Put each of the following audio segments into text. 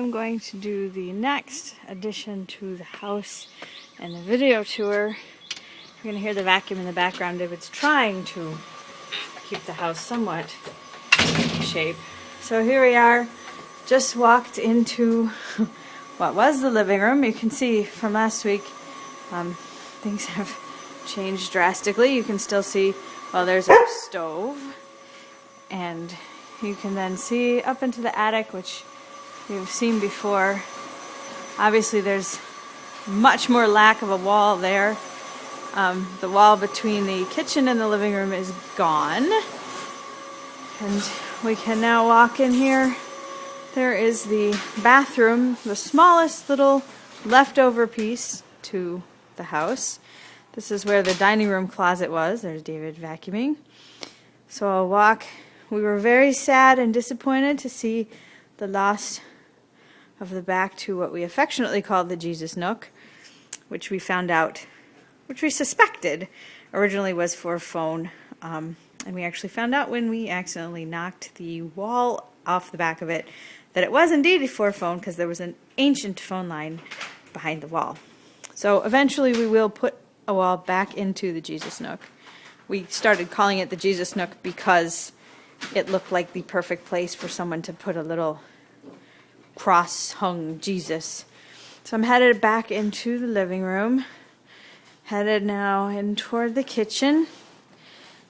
am going to do the next addition to the house and the video tour. You're going to hear the vacuum in the background. David's trying to keep the house somewhat in shape. So here we are, just walked into what was the living room. You can see from last week things have changed drastically. You can still see, well, there's our stove, and you can then see up into the attic, which you've seen before. Obviously there's much more lack of a wall there. The wall between the kitchen and the living room is gone, and we can now walk in here. There is the bathroom, the smallest little leftover piece to the house. This is where the dining room closet was. There's David vacuuming. So I'll walk. We were very sad and disappointed to see the loss of the back to what we affectionately called the Jesus Nook, which we found out, which we suspected originally was for a phone. And we actually found out when we accidentally knocked the wall off the back of it that it was indeed for a phone, because there was an ancient phone line behind the wall. So eventually we will put a wall back into the Jesus Nook. We started calling it the Jesus Nook because it looked like the perfect place for someone to put a little cross-hung Jesus. So I'm headed back into the living room, headed now in toward the kitchen.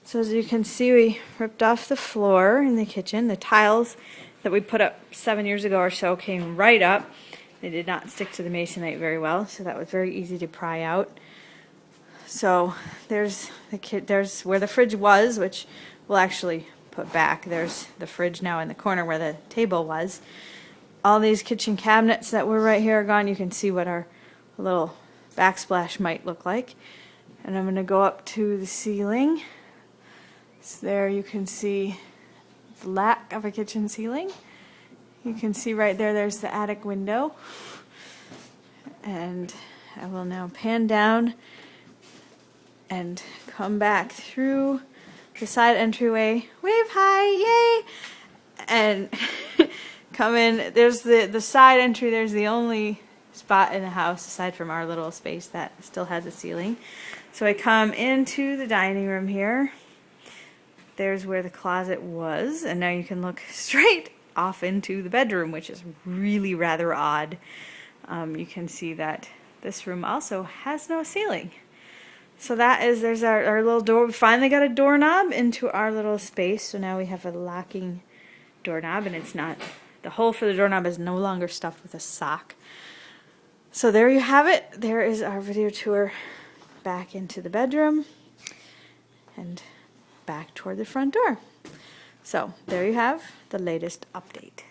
So as you can see, we ripped off the floor in the kitchen. The tiles that we put up 7 years ago or so came right up. They did not stick to the masonite very well, so that was very easy to pry out. So there's where the fridge was, which we'll actually put back. There's the fridge now in the corner where the table was. All these kitchen cabinets that were right here are gone. You can see what our little backsplash might look like. And I'm going to go up to the ceiling. So there you can see the lack of a kitchen ceiling. You can see right there, there's the attic window. And I will now pan down and come back through the side entryway. Wave hi, yay! And come in. There's the side entry. There's the only spot in the house aside from our little space that still has a ceiling. So I come into the dining room here. There's where the closet was, and now you can look straight off into the bedroom, which is really rather odd. You can see that this room also has no ceiling. So there's our little door. We finally got a doorknob into our little space, so now we have a locking doorknob, and it's not, the hole for the doorknob is no longer stuffed with a sock. So there you have it. There is our video tour back into the bedroom and back toward the front door. So there you have the latest update.